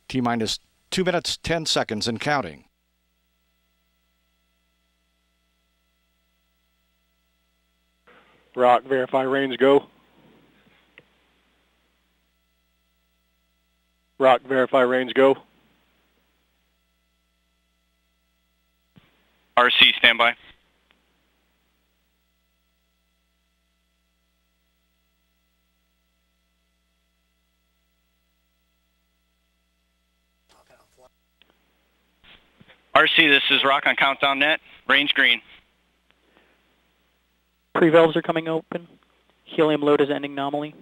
T-minus 2 minutes, 10 seconds and counting. Rock, verify range, go. Rock, verify range, go. RC, standby. RC, this is Rock on Countdown Net. Range green. Pre-valves are coming open. Helium load is ending nominally.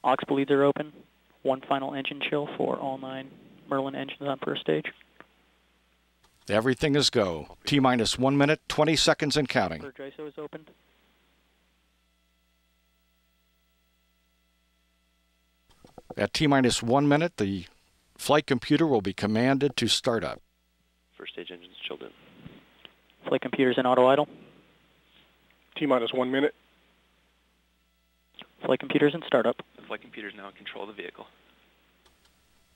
Aux bleeds are open. One final engine chill for all 9 Merlin engines on first stage. Everything is go. T-minus 1 minute, 20 seconds and counting. Purge ISO is opened. At T-minus 1 minute, the flight computer will be commanded to start up. First stage engines chilled in. Flight computer's in auto idle. T-minus 1 minute. Flight computer's in startup. The flight computer is now in control of the vehicle.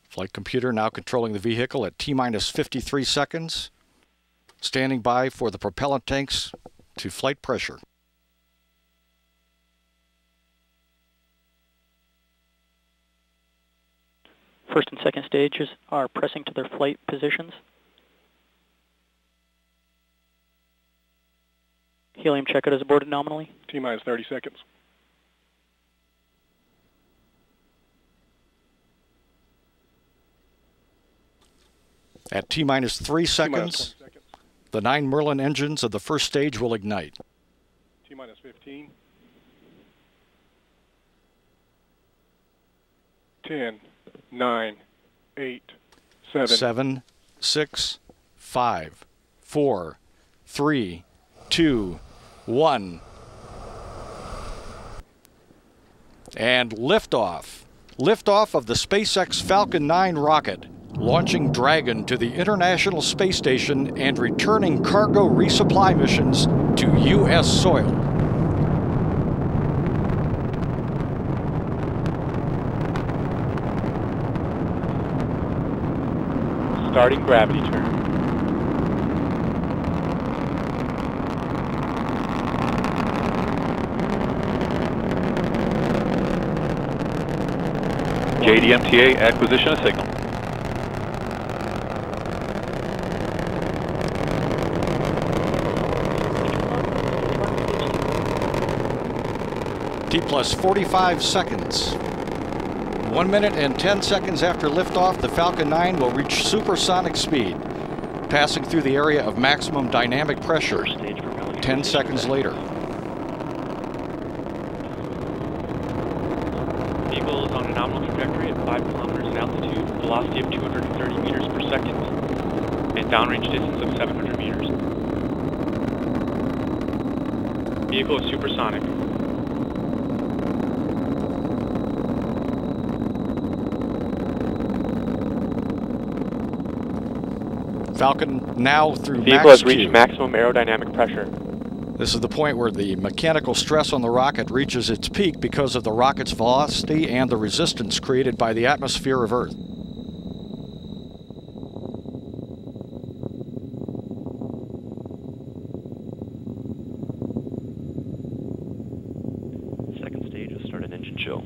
Flight computer now controlling the vehicle at T-minus 53 seconds. Standing by for the propellant tanks to flight pressure. First and second stages are pressing to their flight positions. Helium checkout is aborted nominally. T-minus 30 seconds. At T-minus 3 seconds, the 9 Merlin engines of the first stage will ignite. T-minus 15. 10, 9, 8, 7. 7, 6, 5, 4, 3, 2, 1. And liftoff. Liftoff of the SpaceX Falcon 9 rocket, launching Dragon to the International Space Station and returning cargo resupply missions to U.S. soil. Starting gravity turn. JDMTA, acquisition of signal. T plus 45 seconds. 1 minute and 10 seconds after liftoff, the Falcon 9 will reach supersonic speed, passing through the area of maximum dynamic pressure 10 seconds later. Vehicle is on a nominal trajectory at 5 kilometers in altitude, velocity of 230 meters per second, and downrange distance of 700 meters. Vehicle is supersonic. Falcon now through Vehicle has reached maximum aerodynamic pressure. This is the point where the mechanical stress on the rocket reaches its peak because of the rocket's velocity and the resistance created by the atmosphere of Earth. Second stage will start an engine chill.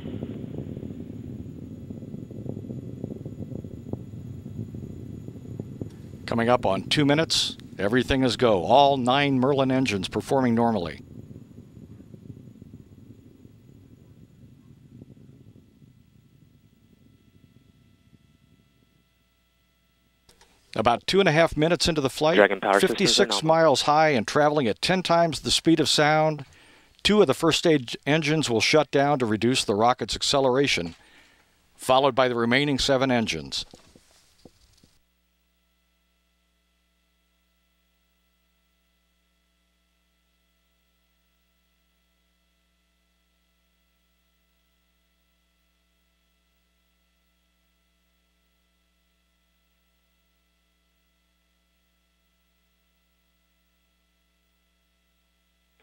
Coming up on 2 minutes, everything is go. All 9 Merlin engines performing normally. About 2.5 minutes into the flight, Dragon power 56 miles high and traveling at 10 times the speed of sound, 2 of the first stage engines will shut down to reduce the rocket's acceleration, followed by the remaining 7 engines.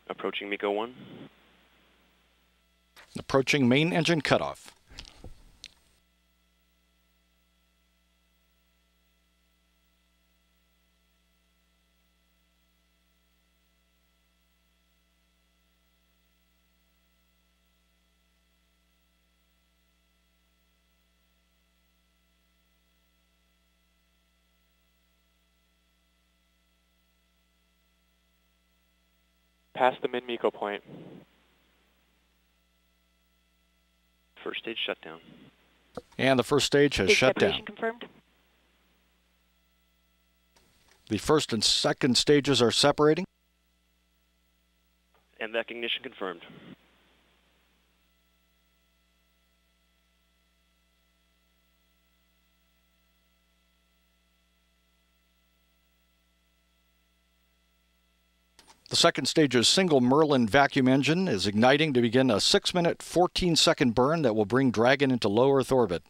Approaching MECO 1. Approaching main engine cutoff. past the mid-MECO point. First stage shutdown. And the first stage has shut down. Confirmed. The first and second stages are separating. And that ignition confirmed. The second stage's single Merlin vacuum engine is igniting to begin a 6-minute, 14-second burn that will bring Dragon into low Earth orbit.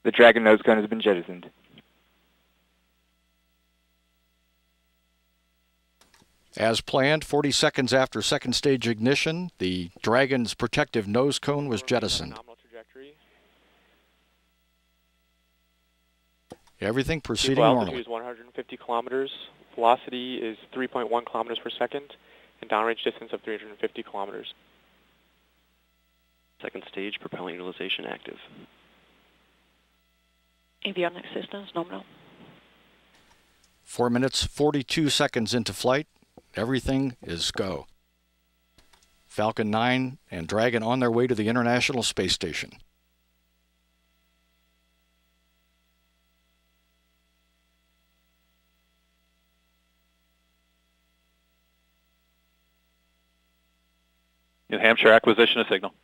The Dragon nose gun has been jettisoned. As planned, 40 seconds after second stage ignition, the Dragon's protective nose cone was jettisoned. Nominal trajectory. Everything proceeding Altitude normally. is 150 kilometers. Velocity is 3.1 kilometers per second, and downrange distance of 350 kilometers. Second stage propellant utilization active. Avionics systems nominal. 4 minutes, 42 seconds into flight. Everything is go. Falcon 9 and Dragon on their way to the International Space Station. New Hampshire acquisition of signal. Nominal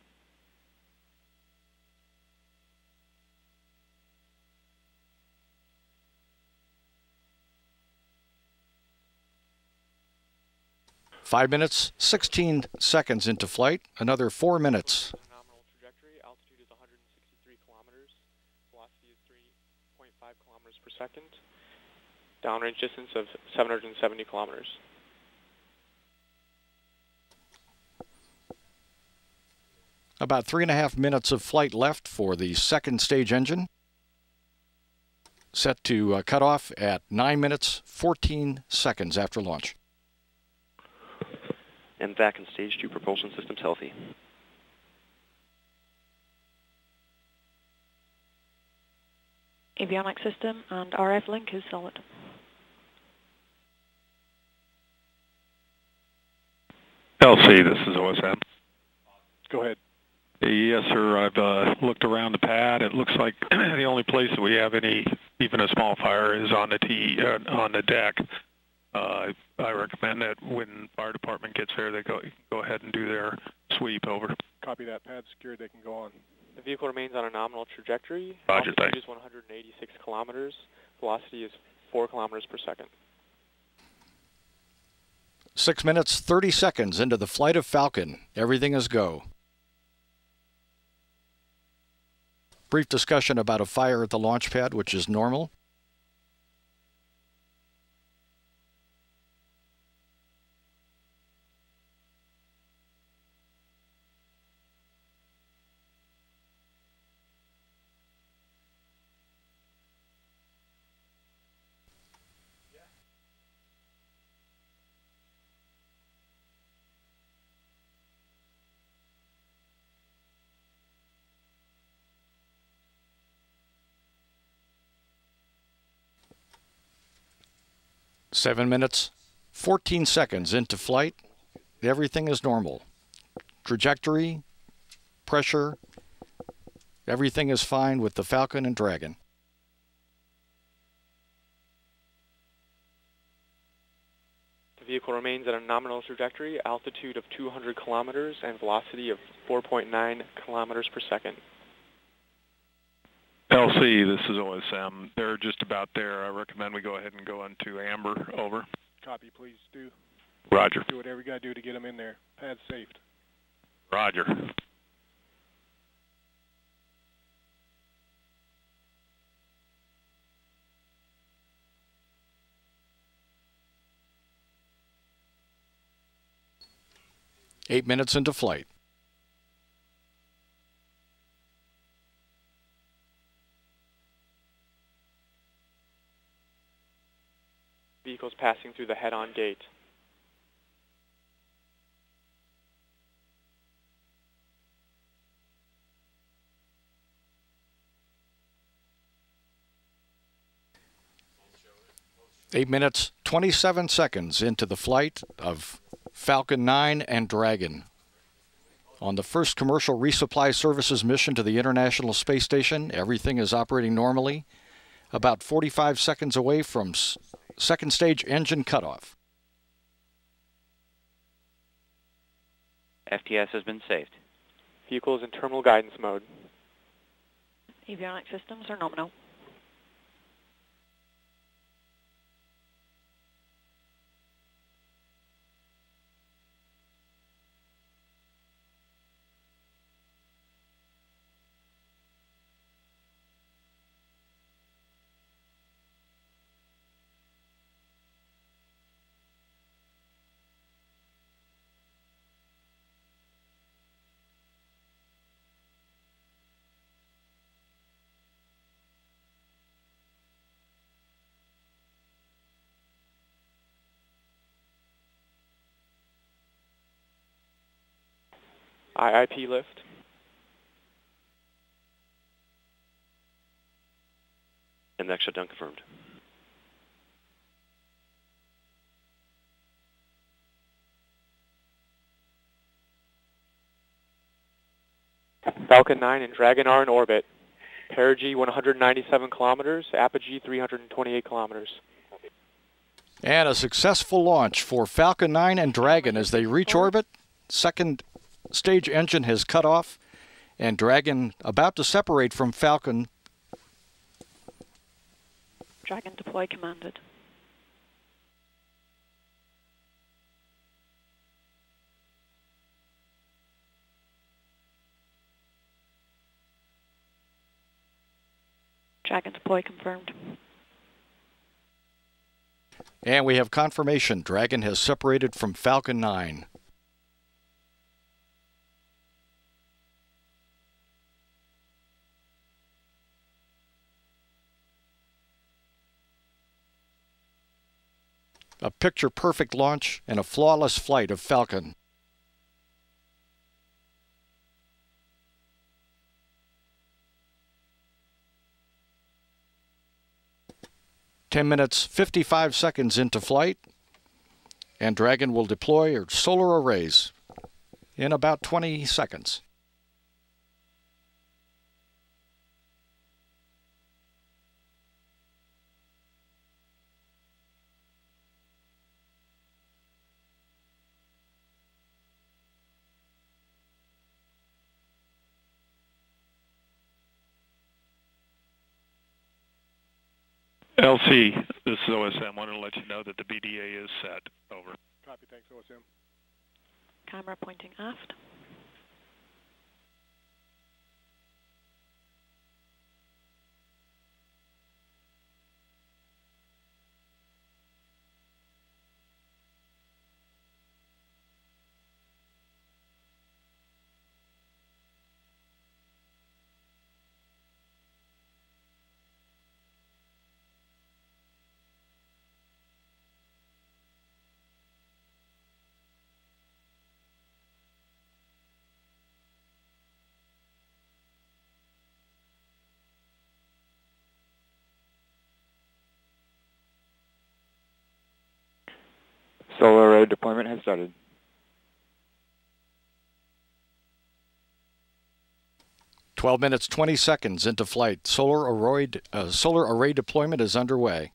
5 minutes, 16 seconds into flight. Another 4 minutes. trajectory. Altitude is 163 kilometers. Velocity is 3.5 kilometers per second. Downrange distance of 770 kilometers. About 3.5 minutes of flight left for the second stage engine. Set to cut off at 9 minutes, 14 seconds after launch. And vac and stage 2 propulsion systems healthy. Avionics system and RF link is solid. LC, this is OSM. Go ahead. Yes, sir. I've looked around the pad. It looks like the only place that we have even a small fire is on the deck. I recommend that when fire department gets there, they go ahead and do their sweep. Over. Copy that. Pad secured. They can go on. The vehicle remains on a nominal trajectory. Roger, Altitude thanks. is 186 kilometers. Velocity is 4 kilometers per second. 6 minutes, 30 seconds into the flight of Falcon. Everything is go. Brief discussion about a fire at the launch pad, which is normal. Seven minutes, 14 seconds into flight. Everything is normal. Trajectory, pressure, everything is fine with the Falcon and Dragon. The vehicle remains at a nominal trajectory, altitude of 200 kilometers, and velocity of 4.9 kilometers per second. LC, this is OSM. They're just about there. I recommend we go ahead and go into amber. Over. Copy, please do. Roger. Do whatever you got to do to get them in there. Pad's safed. Roger. Eight minutes into flight. passing through the head-on gate. Eight minutes, 27 seconds into the flight of Falcon 9 and Dragon. On the first commercial resupply services mission to the International Space Station, everything is operating normally. About 45 seconds away from second stage engine cutoff. FTS has been saved. Vehicle is in terminal guidance mode. Avionics systems are nominal. IIP lift. And next shutdown confirmed. Falcon 9 and Dragon are in orbit. Perigee 197 kilometers, apogee 328 kilometers. And a successful launch for Falcon 9 and Dragon as they reach orbit. Second stage engine has cut off, and Dragon about to separate from Falcon. Dragon deploy commanded. Dragon deploy confirmed. And we have confirmation. Dragon has separated from Falcon 9. A picture-perfect launch and a flawless flight of Falcon. Ten minutes, 55 seconds into flight, and Dragon will deploy solar arrays in about 20 seconds. LC, this is OSM. Wanted to let you know that the BDA is set. Over. Copy, thanks, OSM. Camera pointing aft. Solar array deployment has started. "12 minutes, 20 seconds into flight. Solar array deployment is underway.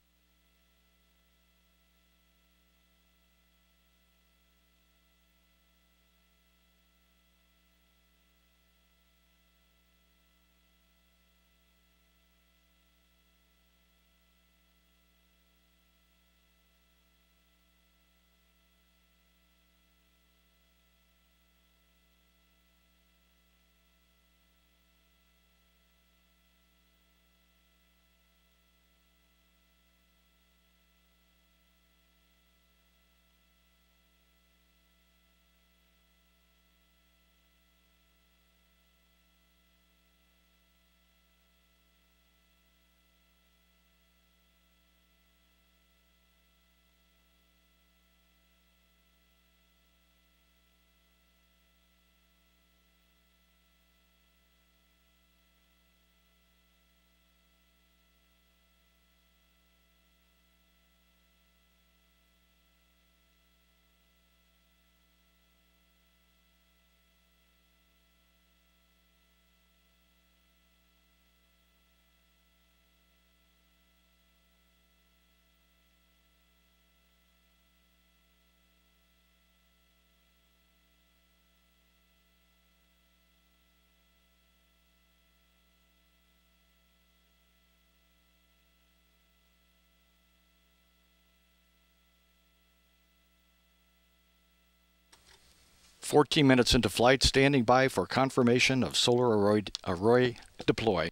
14 minutes into flight, standing by for confirmation of solar array deploy.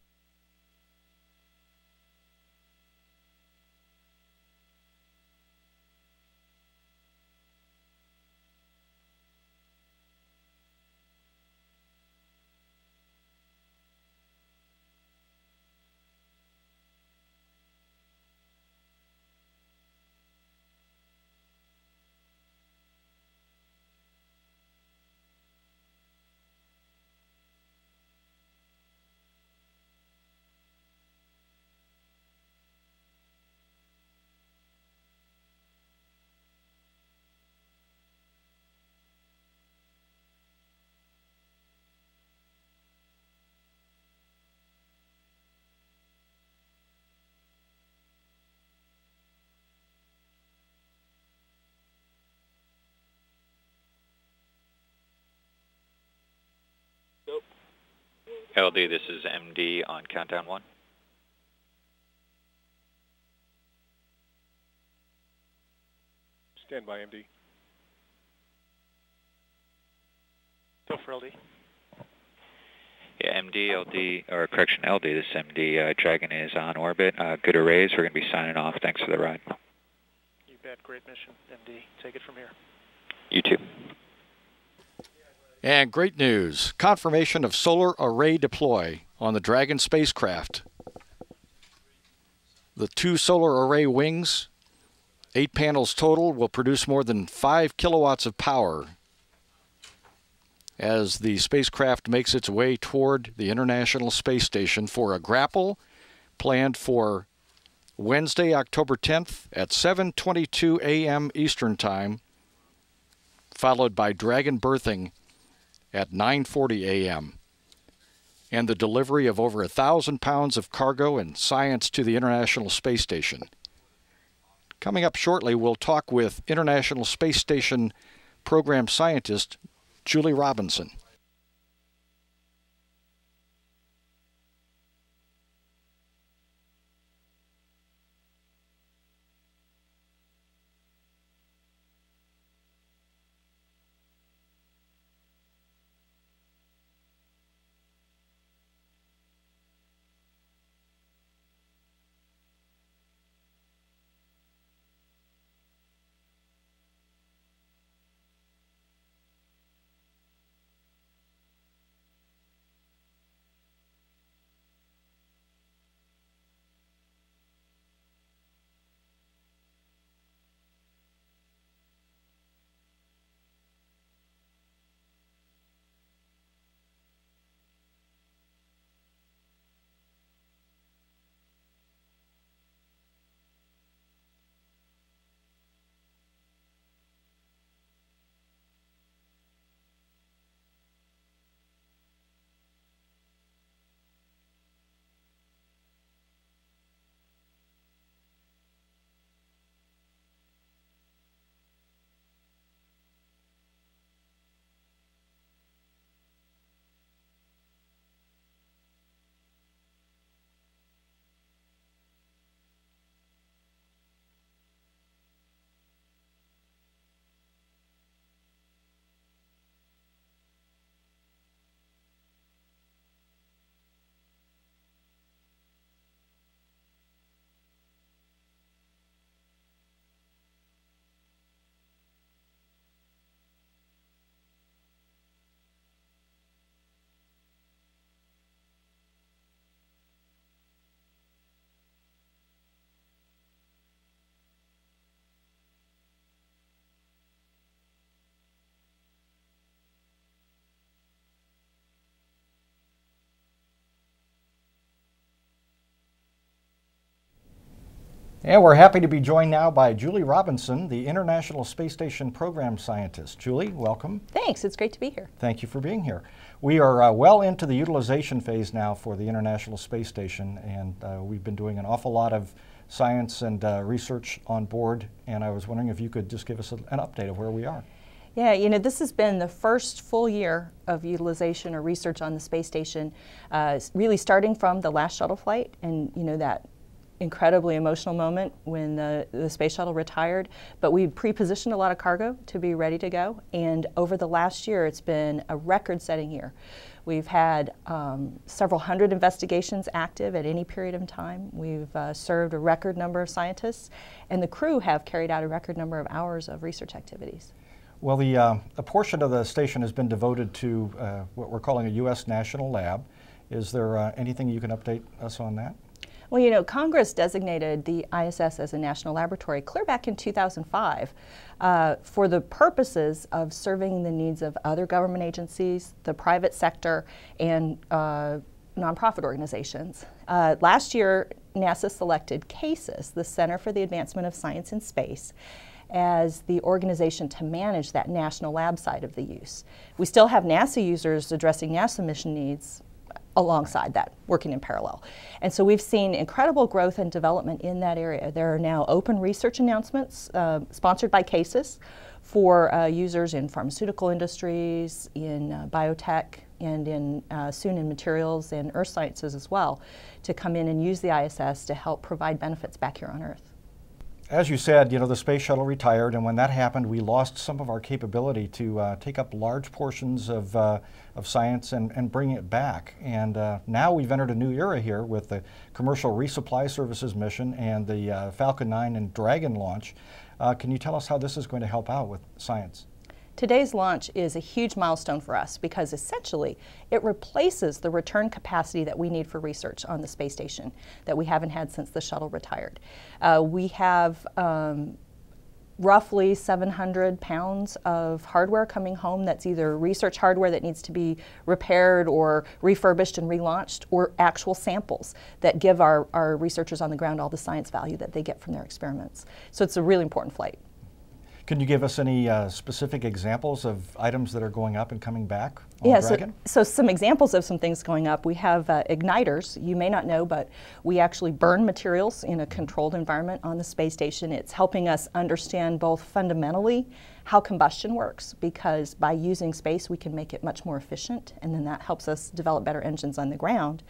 LD, this is MD on countdown 1. Stand by, MD. Go for LD. Yeah, MD, LD, or correction, LD, this is MD. Dragon is on orbit. Good arrays. We're going to be signing off. Thanks for the ride. You bet. Great mission, MD. Take it from here. You too. And great news, confirmation of solar array deploy on the Dragon spacecraft. The 2 solar array wings, 8 panels total, will produce more than 5 kilowatts of power as the spacecraft makes its way toward the International Space Station for a grapple planned for Wednesday, October 10th at 7:22 a.m. Eastern Time, followed by Dragon berthing at 9:40 a.m. and the delivery of over 1,000 pounds of cargo and science to the International Space Station. Coming up shortly, we'll talk with International Space Station program scientist Julie Robinson. And we're happy to be joined now by Julie Robinson, the International Space Station program scientist. Julie, welcome. Thanks, it's great to be here. Thank you for being here. We are well into the utilization phase now for the International Space Station, and we've been doing an awful lot of science and research on board, and I was wondering if you could just give us an update of where we are. Yeah, you know, this has been the first full year of utilization or research on the space station, really starting from the last shuttle flight, and you know that incredibly emotional moment when the space shuttle retired, but we pre-positioned a lot of cargo to be ready to go, and over the last year it's been a record-setting year. We've had several hundred investigations active at any period of time. We've served a record number of scientists, and the crew have carried out a record number of hours of research activities. Well, a portion of the station has been devoted to what we're calling a U.S. National Lab. Is there anything you can update us on that? Well, you know, Congress designated the ISS as a national laboratory clear back in 2005 for the purposes of serving the needs of other government agencies, the private sector, and nonprofit organizations. Last year, NASA selected CASIS, the Center for the Advancement of Science in Space, as the organization to manage that national lab side of the use. We still have NASA users addressing NASA mission needs alongside that, working in parallel. And so we've seen incredible growth and development in that area. There are now open research announcements sponsored by CASIS for users in pharmaceutical industries, in biotech, and soon in materials and earth sciences as well, to come in and use the ISS to help provide benefits back here on Earth. As you said, you know, the space shuttle retired, and when that happened, we lost some of our capability to take up large portions of science and bring it back. And now we've entered a new era here with the Commercial Resupply Services mission and the Falcon 9 and Dragon launch. Can you tell us how this is going to help out with science? Today's launch is a huge milestone for us because essentially it replaces the return capacity that we need for research on the space station that we haven't had since the shuttle retired. We have roughly 700 pounds of hardware coming home that's either research hardware that needs to be repaired or refurbished and relaunched, or actual samples that give our researchers on the ground all the science value that they get from their experiments. So it's a really important flight. Can you give us any specific examples of items that are going up and coming back on Yeah, Dragon? so some examples of some things going up. We have igniters. You may not know, but we actually burn materials in a controlled environment on the space station. It's helping us understand both fundamentally how combustion works, because by using space we can make it much more efficient, and then that helps us develop better engines on the ground.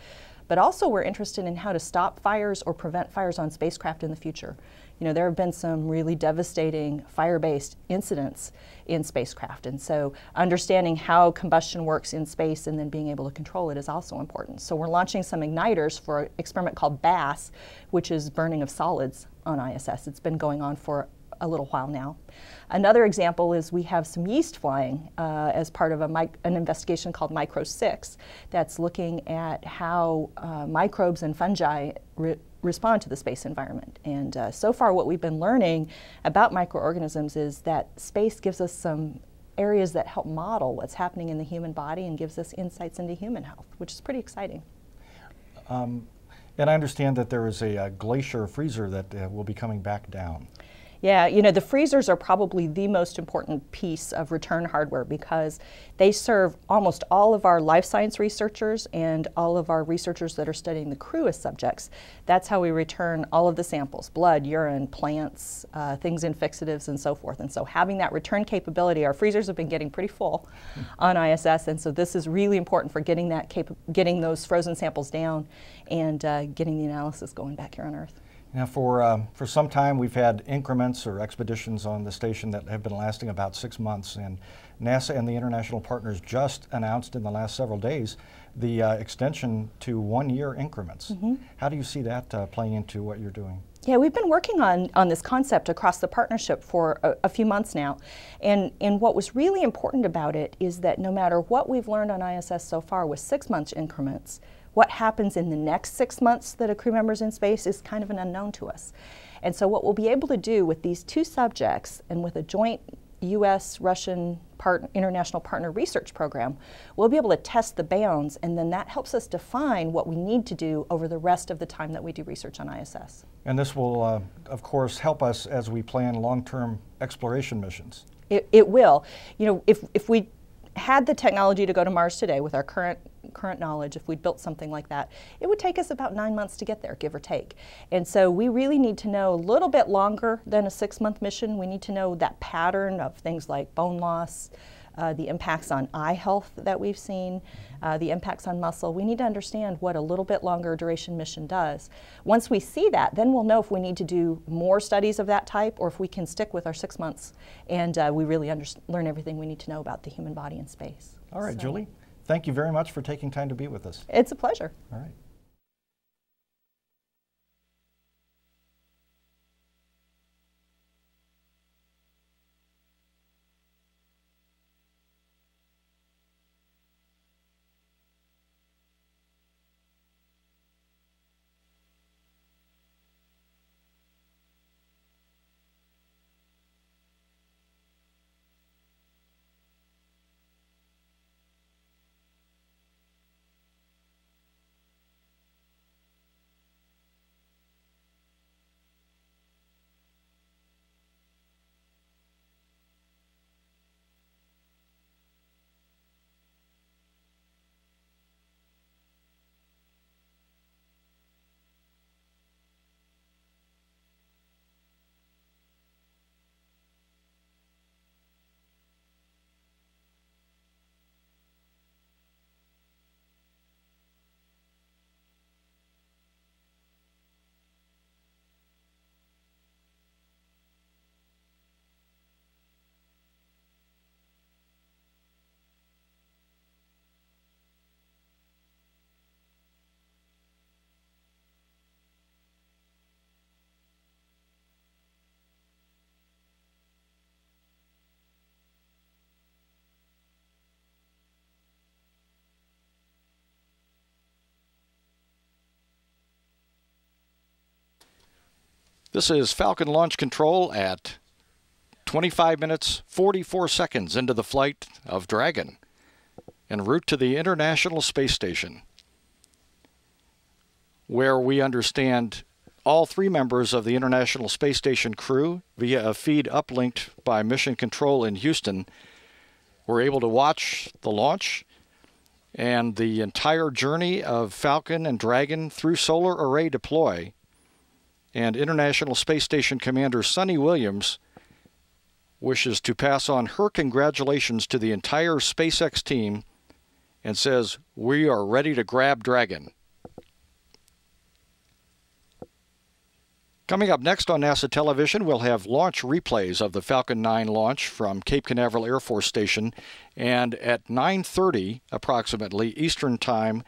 But also we're interested in how to stop fires or prevent fires on spacecraft in the future. You know, there have been some really devastating fire-based incidents in spacecraft, and so understanding how combustion works in space and then being able to control it is also important. So we're launching some igniters for an experiment called BASS, which is burning of solids on ISS. It's been going on for a little while now. Another example is we have some yeast flying as part of an investigation called Micro 6 that's looking at how microbes and fungi respond to the space environment. And so far what we've been learning about microorganisms is that space gives us some areas that help model what's happening in the human body and gives us insights into human health, which is pretty exciting. And I understand that there is a glacier freezer that will be coming back down. Yeah, you know, the freezers are probably the most important piece of return hardware because they serve almost all of our life science researchers and all of our researchers that are studying the crew as subjects. That's how we return all of the samples: blood, urine, plants, things in fixatives, and so forth. And so having that return capability, our freezers have been getting pretty full on ISS, and so this is really important for getting that getting those frozen samples down and getting the analysis going back here on Earth. Now, for some time, we've had increments or expeditions on the station that have been lasting about 6 months, and NASA and the international partners just announced in the last several days the extension to 1-year increments. Mm-hmm. How do you see that playing into what you're doing? Yeah, we've been working on this concept across the partnership for a few months now, and what was really important about it is that no matter what we've learned on ISS so far with 6-month increments, what happens in the next 6 months that a crew member's in space is kind of an unknown to us. And so what we'll be able to do with these two subjects and with a joint U.S.-Russian international partner research program, we'll be able to test the bounds, and then that helps us define what we need to do over the rest of the time that we do research on ISS. And this will, of course, help us as we plan long-term exploration missions. It will. You know, if we had the technology to go to Mars today with our current knowledge, if we'd built something like that, it would take us about 9 months to get there, give or take. And so we really need to know a little bit longer than a 6-month mission. We need to know that pattern of things like bone loss, the impacts on eye health that we've seen, the impacts on muscle. We need to understand what a little bit longer duration mission does. Once we see that, then we'll know if we need to do more studies of that type or if we can stick with our 6 months and we really learn everything we need to know about the human body in space. All right, So, Julie, thank you very much for taking time to be with us. it's a pleasure. All right. This is Falcon Launch Control at 25 minutes, 44 seconds into the flight of Dragon en route to the International Space Station, where we understand all 3 members of the International Space Station crew, via a feed uplinked by Mission Control in Houston, were able to watch the launch and the entire journey of Falcon and Dragon through solar array deploy. And International Space Station Commander Sunny Williams wishes to pass on her congratulations to the entire SpaceX team and says, "We are ready to grab Dragon." Coming up next on NASA television, we'll have launch replays of the Falcon 9 launch from Cape Canaveral Air Force Station. And at 9:30 approximately Eastern Time,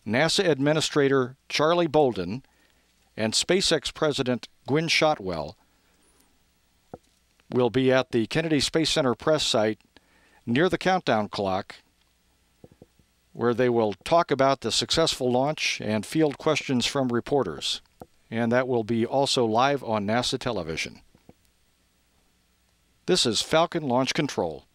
NASA Administrator Charlie Bolden and SpaceX President Gwynne Shotwell will be at the Kennedy Space Center press site near the countdown clock, where they will talk about the successful launch and field questions from reporters. And that will be also live on NASA television. This is Falcon Launch Control.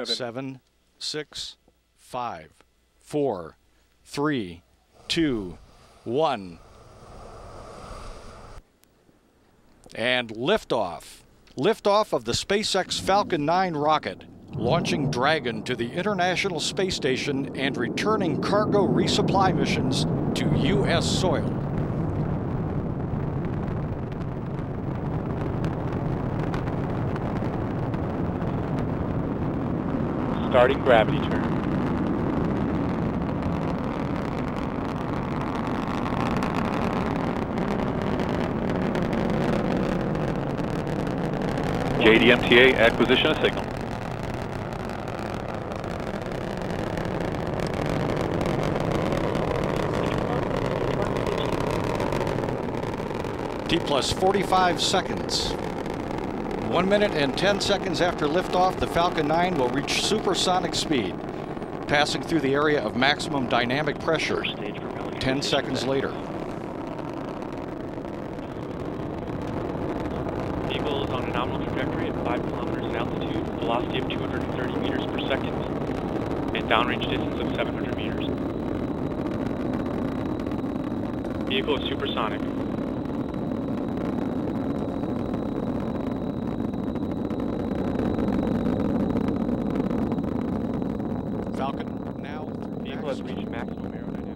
Seven, 6, 5, 4, 3, 2, 1. And liftoff. Liftoff of the SpaceX Falcon 9 rocket, launching Dragon to the International Space Station and returning cargo resupply missions to U.S. soil. Starting gravity turn. ADMTA acquisition of signal. T plus 45 seconds. 1 minute and 10 seconds after liftoff, the Falcon 9 will reach supersonic speed, passing through the area of maximum dynamic pressure 10 seconds later. Vehicle is on a nominal trajectory at 5 kilometers in altitude, velocity of 230 meters per second, and downrange distance of 700 meters. Vehicle is supersonic. Falcon now. Vehicle has reached maximum aerodynamic.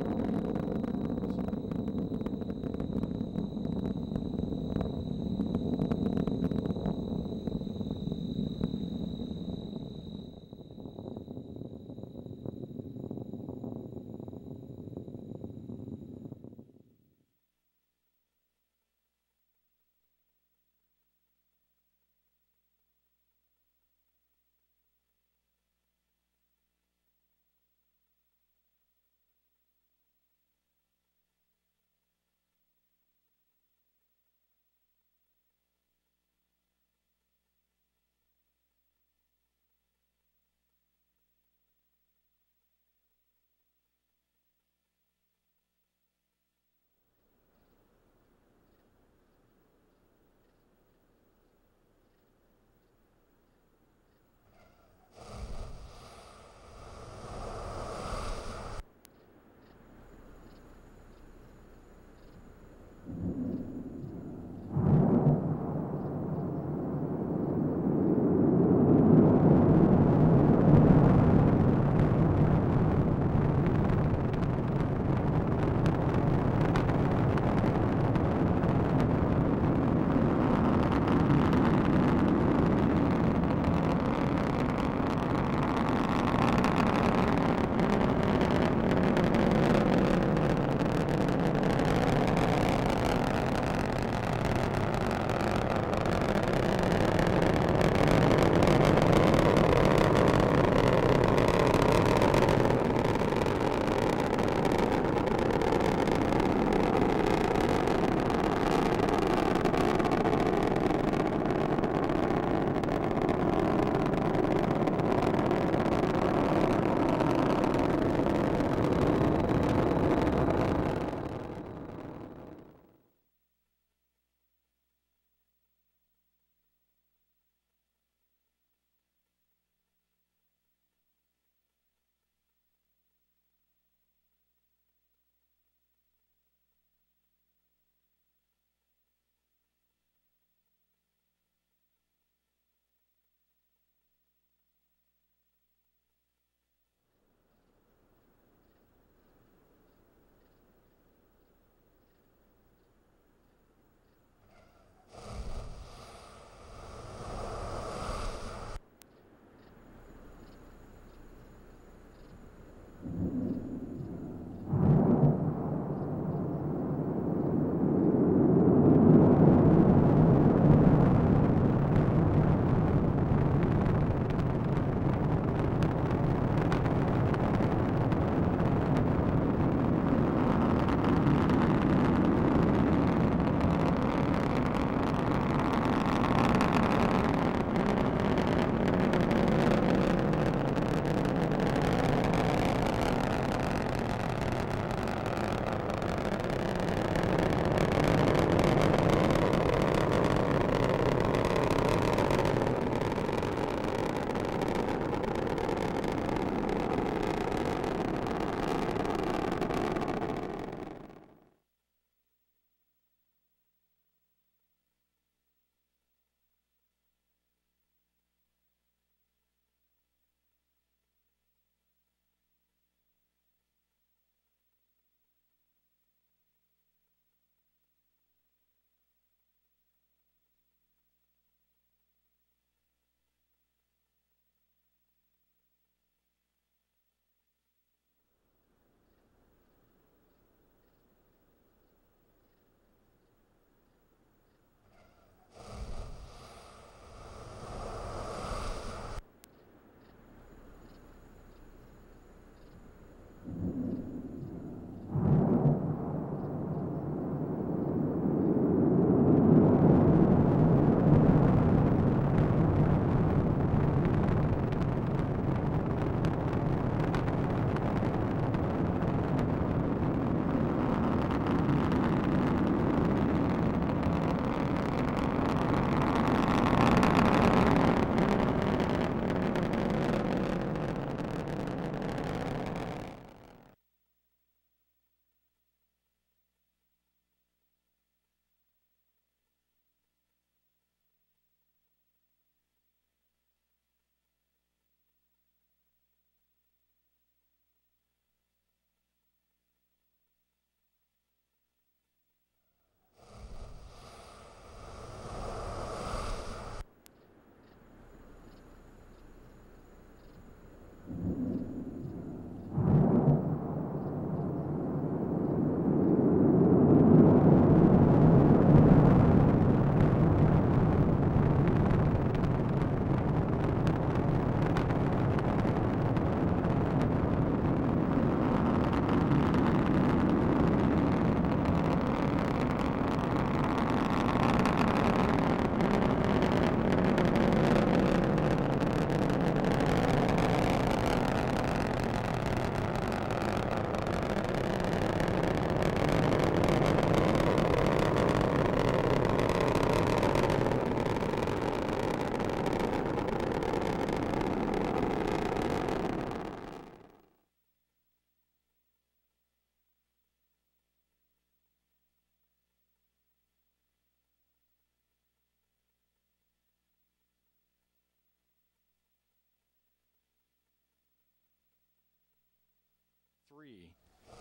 3,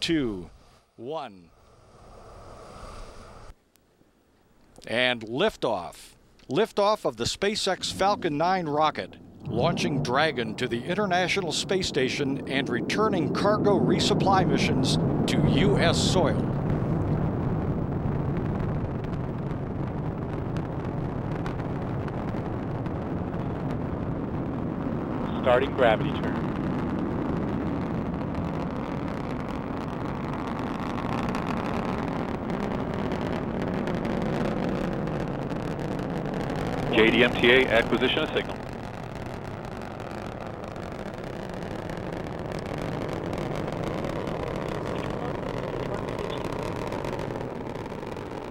2, 1. And liftoff. Liftoff of the SpaceX Falcon 9 rocket, launching Dragon to the International Space Station and returning cargo resupply missions to U.S. soil. Starting gravity turn. JDMTA acquisition of signal.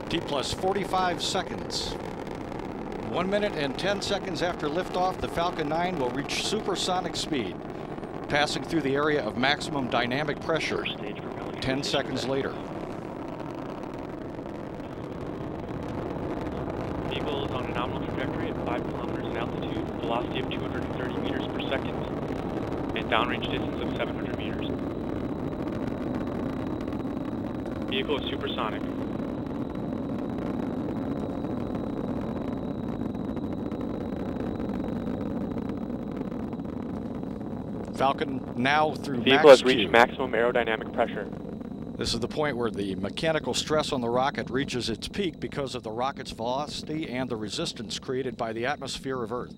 T plus 45 seconds. 1 minute and 10 seconds after liftoff, the Falcon 9 will reach supersonic speed, passing through the area of maximum dynamic pressure 10 seconds later. Vehicle is on a nominal trajectory at 5 kilometers in altitude, velocity of 230 meters per second, and downrange distance of 700 meters. Vehicle is supersonic. Falcon now through Vehicle has reached maximum aerodynamic pressure. This is the point where the mechanical stress on the rocket reaches its peak because of the rocket's velocity and the resistance created by the atmosphere of Earth.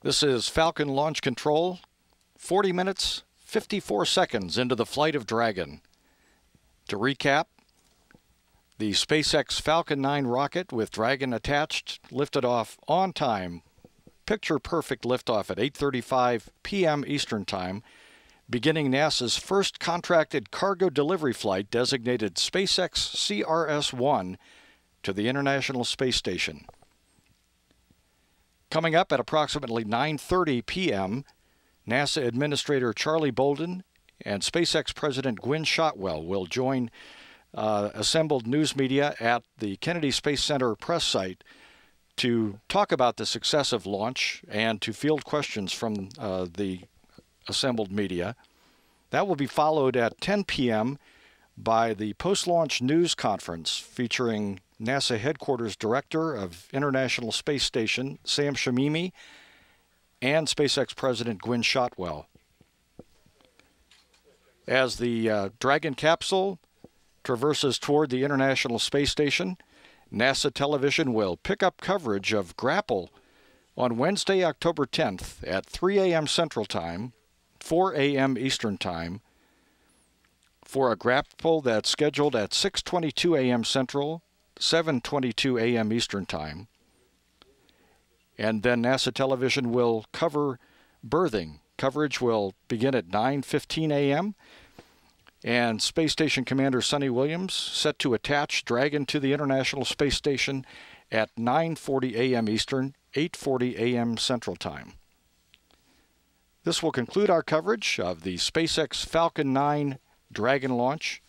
This is Falcon Launch Control, 40 minutes, 54 seconds into the flight of Dragon. To recap, The SpaceX Falcon 9 rocket with Dragon attached lifted off on time. Picture-perfect liftoff at 8:35 p.m. Eastern Time, beginning NASA's first contracted cargo delivery flight designated SpaceX CRS-1 to the International Space Station. Coming up at approximately 9:30 p.m., NASA Administrator Charlie Bolden and SpaceX President Gwynne Shotwell will join assembled news media at the Kennedy Space Center press site to talk about the success of launch and to field questions from the assembled media. That will be followed at 10 p.m. by the post-launch news conference featuring NASA Headquarters Director of International Space Station, Sam Shamimi, and SpaceX President Gwynne Shotwell. As the Dragon capsule traverses toward the International Space Station, NASA television will pick up coverage of Grapple on Wednesday, October 10th at 3 a.m. Central Time, 4 a.m. Eastern Time, for a Grapple that's scheduled at 6:22 a.m. Central, 7:22 a.m. Eastern Time. And then NASA television will cover berthing. Coverage will begin at 9:15 a.m., and Space Station Commander Sonny Williams set to attach Dragon to the International Space Station at 9:40 a.m. Eastern, 8:40 a.m. Central Time. This will conclude our coverage of the SpaceX Falcon 9 Dragon launch.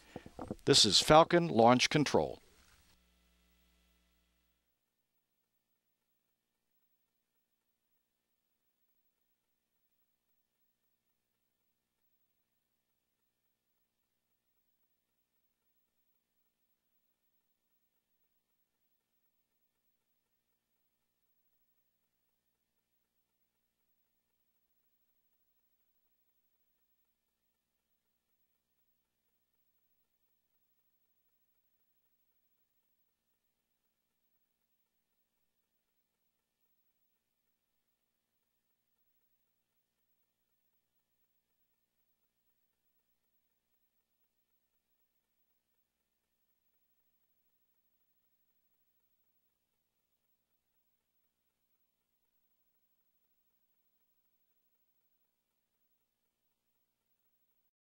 This is Falcon Launch Control.